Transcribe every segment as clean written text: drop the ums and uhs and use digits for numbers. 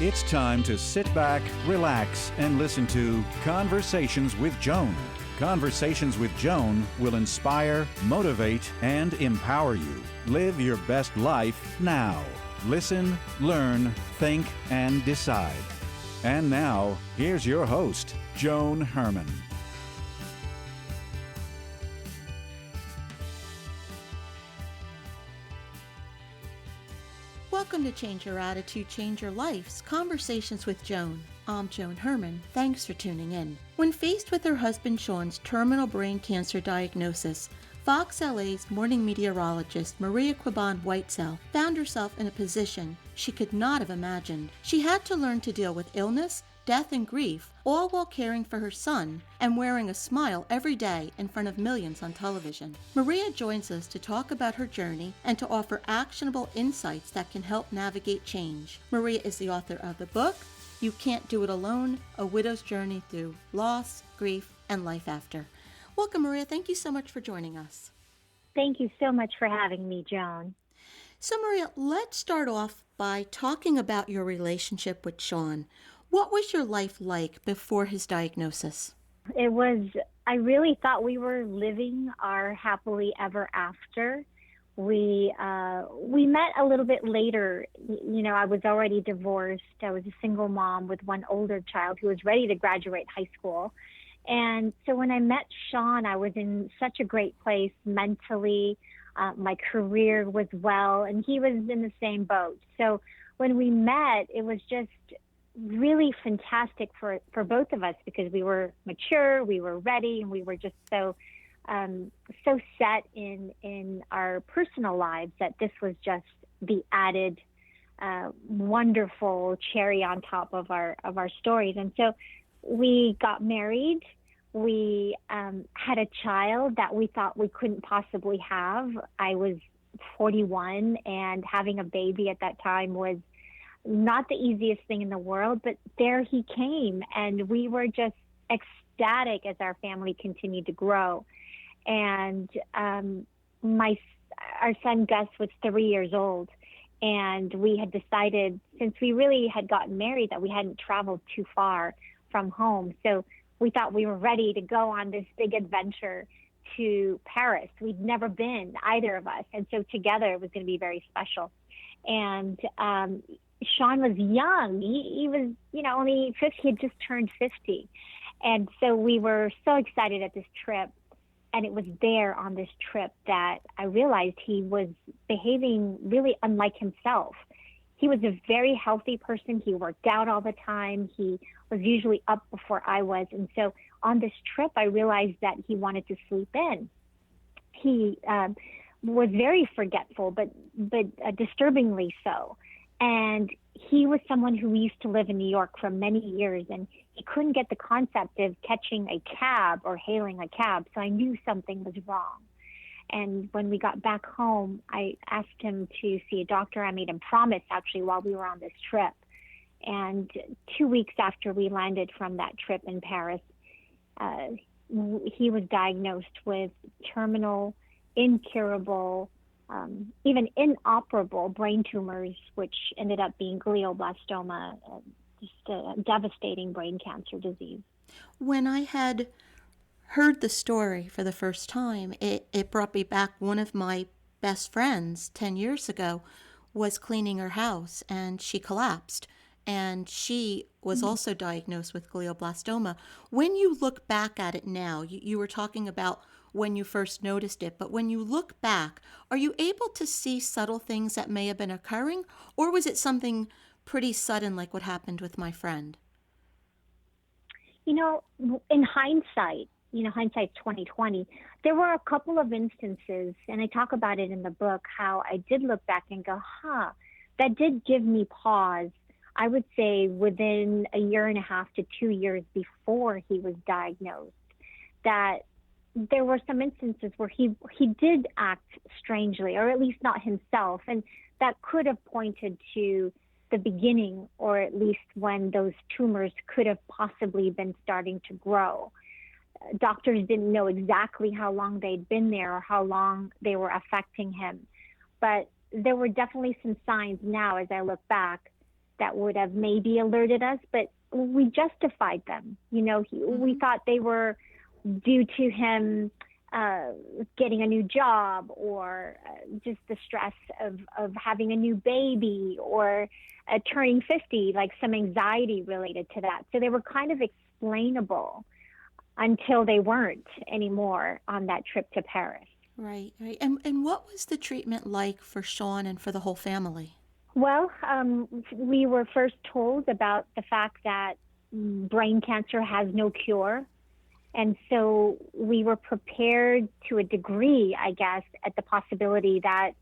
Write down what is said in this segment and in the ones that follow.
It's time to sit back, relax, and listen to Conversations with Joan. Conversations with Joan will inspire, motivate, and empower you. Live your best life now. Listen, learn, think, and decide. And now, here's your host, Joan Herman. Welcome to Change Your Attitude, Change Your Life's Conversations with Joan. I'm Joan Herman. Thanks for tuning in. When faced with her husband Sean's terminal brain cancer diagnosis, FOXLA's morning meteorologist Maria Quiban Whitesell found herself in a position she could not have imagined. She had to learn to deal with illness, death, and grief, all while caring for her son and wearing a smile every day in front of millions on television. Maria joins us to talk about her journey and to offer actionable insights that can help navigate change. Maria is the author of the book, You Can't Do It Alone, A Widow's Journey Through Loss, Grief, and Life After. Welcome, Maria. Thank you so much for joining us. Thank you so much for having me, Joan. So, Maria, let's start off by talking about your relationship with Sean. What was your life like before his diagnosis? I really thought we were living our happily ever after. We met a little bit later. You know, I was already divorced. I was a single mom with one older child who was ready to graduate high school. And so when I met Sean, I was in such a great place mentally. My career was well, and he was in the same boat. So when we met, it was just really fantastic for both of us because we were mature, we were ready, and we were just so set in our personal lives that this was just the added wonderful cherry on top of our stories. And so we got married. We had a child that we thought we couldn't possibly have. I was 41, and having a baby at that time was not the easiest thing in the world, but there he came, and we were just ecstatic as our family continued to grow. And our son Gus was 3 years old, and we had decided, since we really had gotten married, that we hadn't traveled too far from home. So we thought we were ready to go on this big adventure to Paris. We'd never been, either of us, and so together it was going to be very special. And Sean was young. He was, only 50. He had just turned 50. And so we were so excited at this trip. And it was there on this trip that I realized he was behaving really unlike himself. He was a very healthy person. He worked out all the time. He was usually up before I was. And so on this trip, I realized that he wanted to sleep in. He was very forgetful, but disturbingly so. And he was someone who used to live in New York for many years, and he couldn't get the concept of catching a cab or hailing a cab. So I knew something was wrong. And when we got back home, I asked him to see a doctor. I made him promise, actually, while we were on this trip. And 2 weeks after we landed from that trip in Paris, he was diagnosed with terminal, incurable, even inoperable brain tumors, which ended up being glioblastoma, just a devastating brain cancer disease. When I had heard the story for the first time, it brought me back. One of my best friends 10 years ago was cleaning her house, and she collapsed, and she was also diagnosed with glioblastoma. When you look back at it now, you were talking about when you first noticed it, but when you look back, are you able to see subtle things that may have been occurring, or was it something pretty sudden like what happened with my friend? In hindsight, hindsight's 2020, there were a couple of instances, and I talk about it in the book, how I did look back and go, that did give me pause. I would say within a year and a half to 2 years before he was diagnosed, that there were some instances where he did act strangely, or at least not himself. And that could have pointed to the beginning, or at least when those tumors could have possibly been starting to grow. Doctors didn't know exactly how long they'd been there or how long they were affecting him. But there were definitely some signs now, as I look back, that would have maybe alerted us, but we justified them. We thought they were due to him getting a new job, or just the stress of having a new baby, or turning 50, like some anxiety related to that. So they were kind of explainable until they weren't anymore on that trip to Paris. Right, right. And what was the treatment like for Sean and for the whole family? Well, we were first told about the fact that brain cancer has no cure. And so we were prepared to a degree, I guess, at the possibility that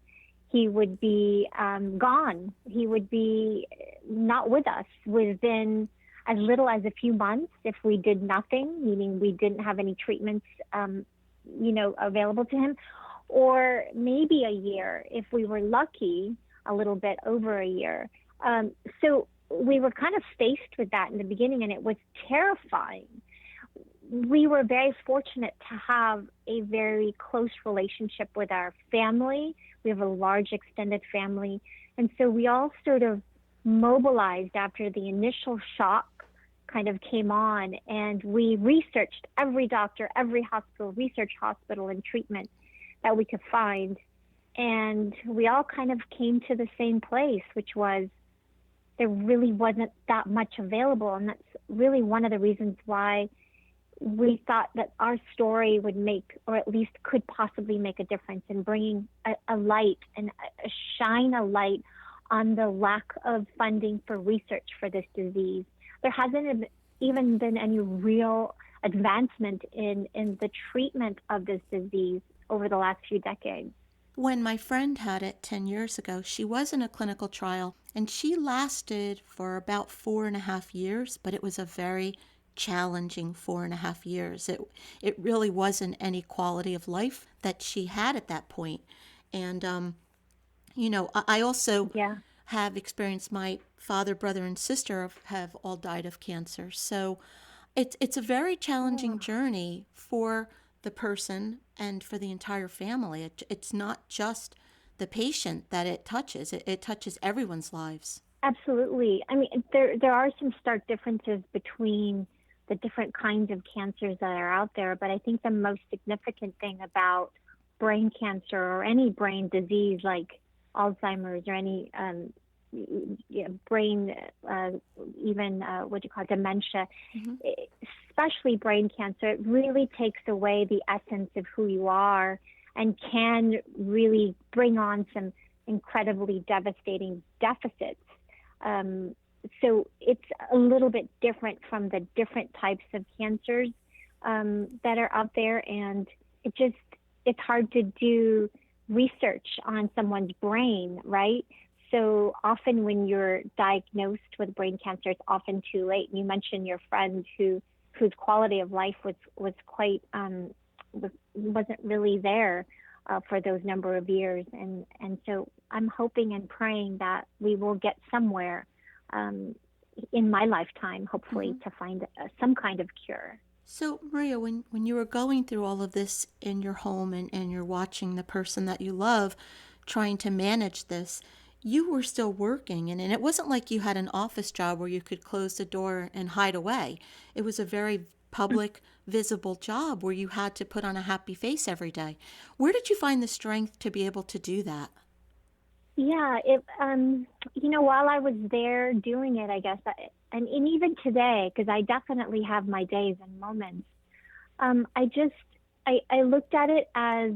he would be gone. He would be not with us within as little as a few months if we did nothing, meaning we didn't have any treatments, available to him, or maybe a year if we were lucky, a little bit over a year. So we were kind of faced with that in the beginning, and it was terrifying. We were very fortunate to have a very close relationship with our family. We have a large extended family. And so we all sort of mobilized after the initial shock kind of came on, and we researched every doctor, every hospital, research hospital and treatment that we could find. And we all kind of came to the same place, which was there really wasn't that much available. And that's really one of the reasons why we thought that our story would make, or at least could possibly make a difference in bringing a light and shine a light on the lack of funding for research for this disease. There hasn't even been any real advancement in the treatment of this disease over the last few decades. When my friend had it 10 years ago, she was in a clinical trial, and she lasted for about 4.5 years, but it was a very challenging 4.5 years. It really wasn't any quality of life that she had at that point. And, I also have experienced, my father, brother, and sister have all died of cancer. So it's a very challenging journey for the person and for the entire family. It's not just the patient that it touches. It touches everyone's lives. Absolutely. I mean, there are some stark differences between the different kinds of cancers that are out there, but I think the most significant thing about brain cancer or any brain disease like Alzheimer's or any brain, dementia, especially brain cancer, it really takes away the essence of who you are and can really bring on some incredibly devastating deficits. So it's a little bit different from the different types of cancers that are out there, and it's hard to do research on someone's brain, right? So often when you're diagnosed with brain cancer, it's often too late. You mentioned your friend whose quality of life was quite wasn't really there for those number of years, and so I'm hoping and praying that we will get somewhere in my lifetime, hopefully, to find some kind of cure. So, Maria, when you were going through all of this in your home and you're watching the person that you love trying to manage this, you were still working, and it wasn't like you had an office job where you could close the door and hide away. It was a very public, visible job where you had to put on a happy face every day. Where did you find the strength to be able to do that? Yeah, while I was there doing it, I guess, and even today, because I definitely have my days and moments, I looked at it as,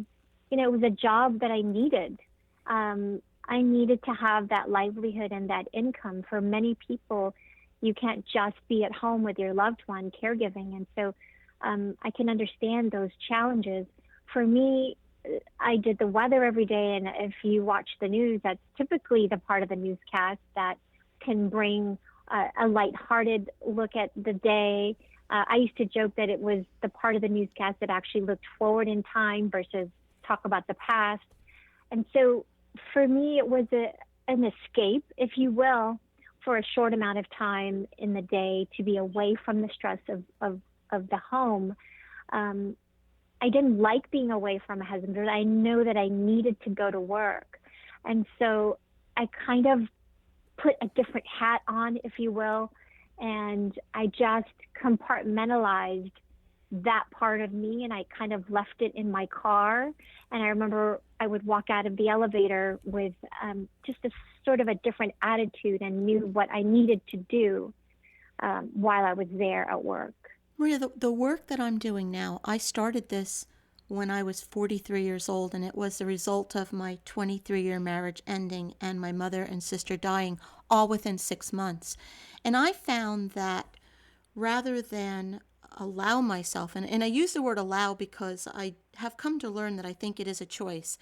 it was a job that I needed. I needed to have that livelihood and that income. For many people, you can't just be at home with your loved one caregiving. And so I can understand those challenges. For me, I did the weather every day, and if you watch the news, that's typically the part of the newscast that can bring a lighthearted look at the day. I used to joke that it was the part of the newscast that actually looked forward in time versus talk about the past. And so for me, it was an escape, if you will, for a short amount of time in the day to be away from the stress of the home. I didn't like being away from my husband, but I know that I needed to go to work. And so I kind of put a different hat on, if you will, and I just compartmentalized that part of me, and I kind of left it in my car. And I remember I would walk out of the elevator with just a sort of a different attitude, and knew what I needed to do while I was there at work. Maria, the work that I'm doing now, I started this when I was 43 years old, and it was the result of my 23-year marriage ending and my mother and sister dying all within 6 months. And I found that rather than allow myself, and I use the word allow because I have come to learn that I think it is a choice,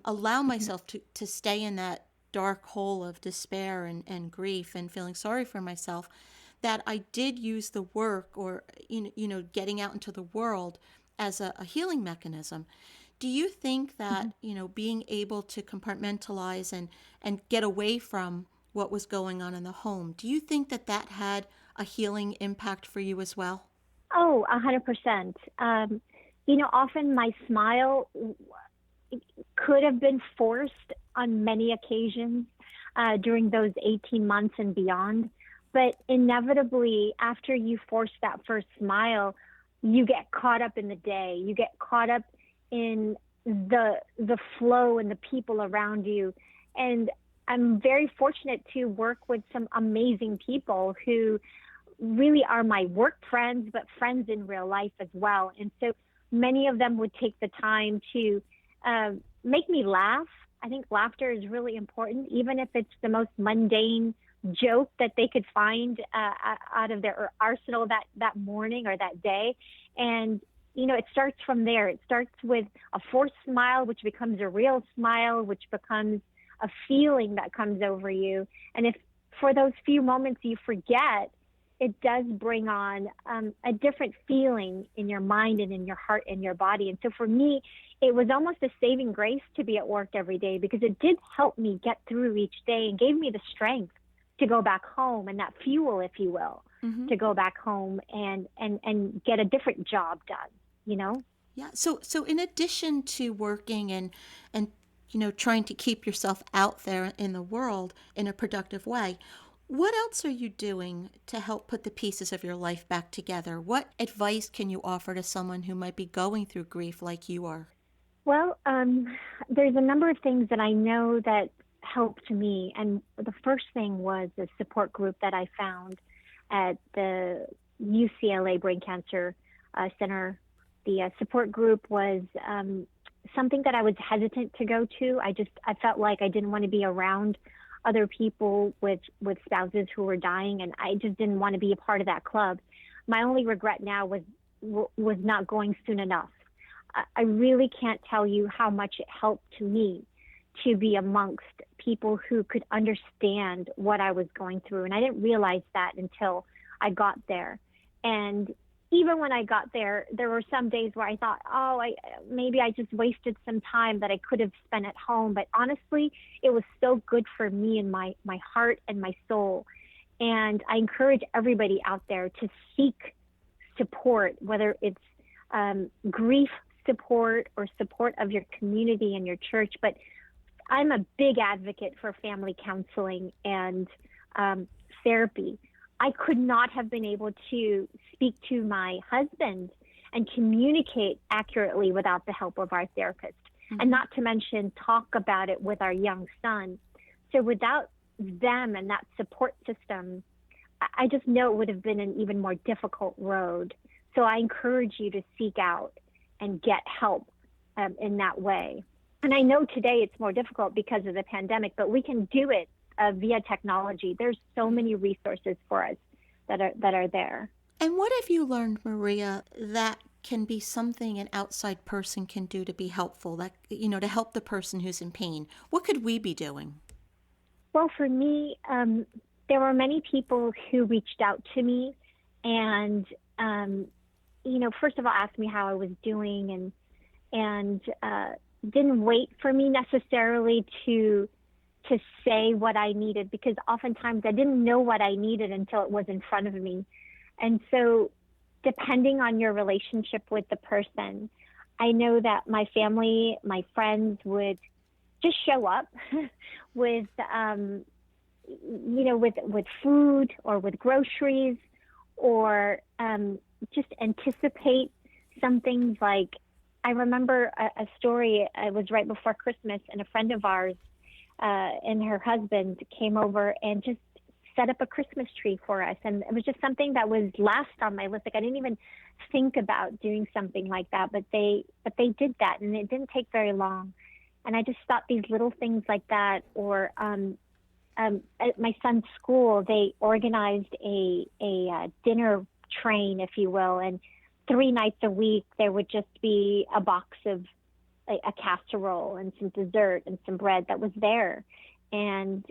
allow myself to stay in that dark hole of despair and grief and feeling sorry for myself, that I did use the work, or getting out into the world, as a healing mechanism. Do you think that being able to compartmentalize and get away from what was going on in the home, do you think that had a healing impact for you as well? Oh, 100%. Often my smile could have been forced on many occasions during those 18 months and beyond. But inevitably, after you force that first smile, you get caught up in the day. You get caught up in the flow and the people around you. And I'm very fortunate to work with some amazing people who really are my work friends, but friends in real life as well. And so many of them would take the time to make me laugh. I think laughter is really important, even if it's the most mundane joke that they could find out of their arsenal that morning or that day. And, it starts from there. It starts with a forced smile, which becomes a real smile, which becomes a feeling that comes over you. And if for those few moments you forget, it does bring on a different feeling in your mind and in your heart and your body. And so for me, it was almost a saving grace to be at work every day, because it did help me get through each day and gave me the strength to go back home, and that fuel, if you will, to go back home and get a different job done, Yeah. So in addition to working and trying to keep yourself out there in the world in a productive way, what else are you doing to help put the pieces of your life back together? What advice can you offer to someone who might be going through grief like you are? Well, there's a number of things that I know that helped me. And the first thing was a support group that I found at the UCLA Brain Cancer Center. The support group was something that I was hesitant to go to. I felt like I didn't want to be around other people with spouses who were dying, and I just didn't want to be a part of that club. My only regret now was not going soon enough. I really can't tell you how much it helped me to be amongst people who could understand what I was going through. And I didn't realize that until I got there. And even when I got there, there were some days where I thought, maybe I just wasted some time that I could have spent at home. But honestly, it was so good for me and my heart and my soul. And I encourage everybody out there to seek support, whether it's grief support or support of your community and your church. But I'm a big advocate for family counseling and therapy. I could not have been able to speak to my husband and communicate accurately without the help of our therapist, and not to mention talk about it with our young son. So without them and that support system, I just know it would have been an even more difficult road. So I encourage you to seek out and get help in that way. And I know today it's more difficult because of the pandemic, but we can do it via technology. There's so many resources for us that are there. And what have you learned, Maria, that can be something an outside person can do to be helpful, that to help the person who's in pain? What could we be doing? Well, for me, there were many people who reached out to me and first of all asked me how I was doing and didn't wait for me necessarily to say what I needed, because oftentimes I didn't know what I needed until it was in front of me. And so depending on your relationship with the person, I know that my family, my friends would just show up with with food or with groceries, or just anticipate some things. Like, I remember a story. It was right before Christmas, and a friend of ours and her husband came over and just set up a Christmas tree for us. And it was just something that was last on my list. Like, I didn't even think about doing something like that, but they did that, and it didn't take very long. And I just thought these little things like that, or at my son's school, they organized a dinner train, if you will, and 3 nights a week there would just be a box of a casserole and some dessert and some bread that was there. And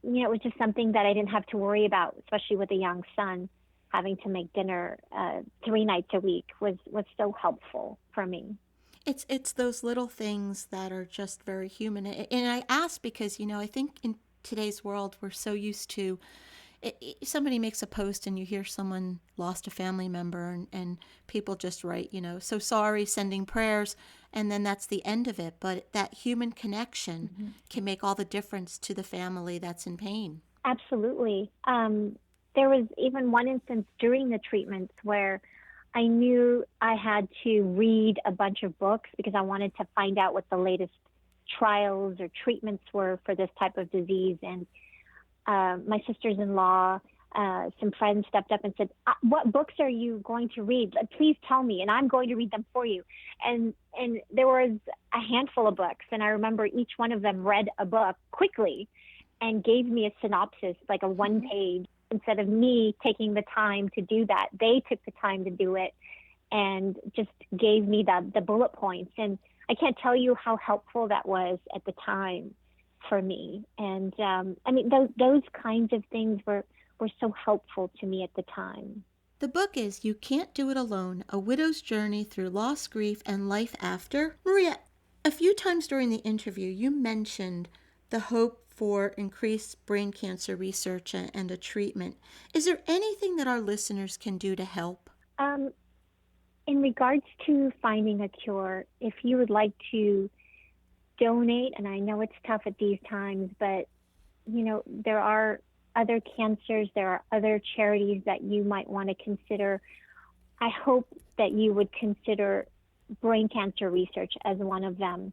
it was just something that I didn't have to worry about, especially with a young son. Having to make dinner 3 nights a week was so helpful for me. It's those little things that are just very human. And I ask because, I think in today's world, we're so used to somebody makes a post and you hear someone lost a family member, and people just write, so sorry, sending prayers, and then that's the end of it. But that human connection can make all the difference to the family that's in pain. Absolutely. There was even one instance during the treatments where I knew I had to read a bunch of books because I wanted to find out what the latest trials or treatments were for this type of disease. And my sisters-in-law, some friends stepped up and said, what books are you going to read? Please tell me, and I'm going to read them for you. And there was a handful of books, and I remember each one of them read a book quickly and gave me a synopsis, like a 1-page. Instead of me taking the time to do that, they took the time to do it and just gave me the bullet points. And I can't tell you how helpful that was at the time for me. And those kinds of things were so helpful to me at the time. The book is You Can't Do It Alone, A Widow's Journey Through Loss, Grief, and Life After. Maria, a few times during the interview, you mentioned the hope for increased brain cancer research and a treatment. Is there anything that our listeners can do to help? In regards to finding a cure, if you would like to donate, and I know it's tough at these times, but there are other cancers, there are other charities that you might want to consider. I hope that you would consider brain cancer research as one of them.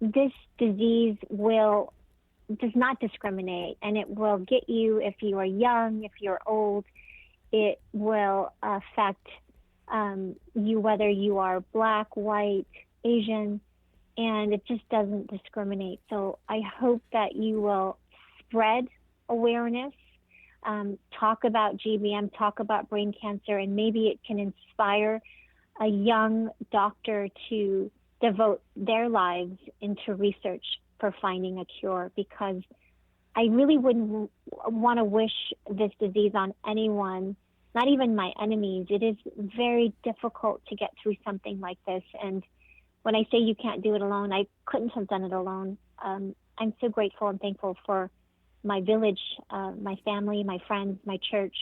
This disease does not discriminate, and it will get you if you are young, if you're old. It will affect you whether you are Black, white, Asian, and it just doesn't discriminate. So I hope that you will spread awareness, talk about GBM, talk about brain cancer, and maybe it can inspire a young doctor to devote their lives into research for finding a cure, because I really wouldn't want to wish this disease on anyone, not even my enemies. It is very difficult to get through something like this. And when I say you can't do it alone, I couldn't have done it alone. I'm so grateful and thankful for my village, my family, my friends, my church,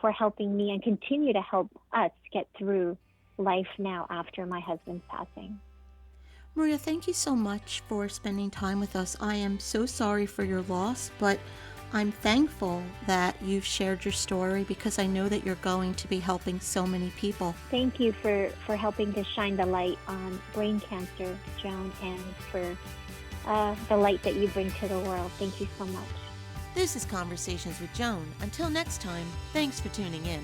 for helping me and continue to help us get through life now after my husband's passing. Maria, thank you so much for spending time with us. I am so sorry for your loss, but I'm thankful that you've shared your story, because I know that you're going to be helping so many people. Thank you for helping to shine the light on brain cancer, Joan, and for the light that you bring to the world. Thank you so much. This is Conversations with Joan. Until next time, thanks for tuning in.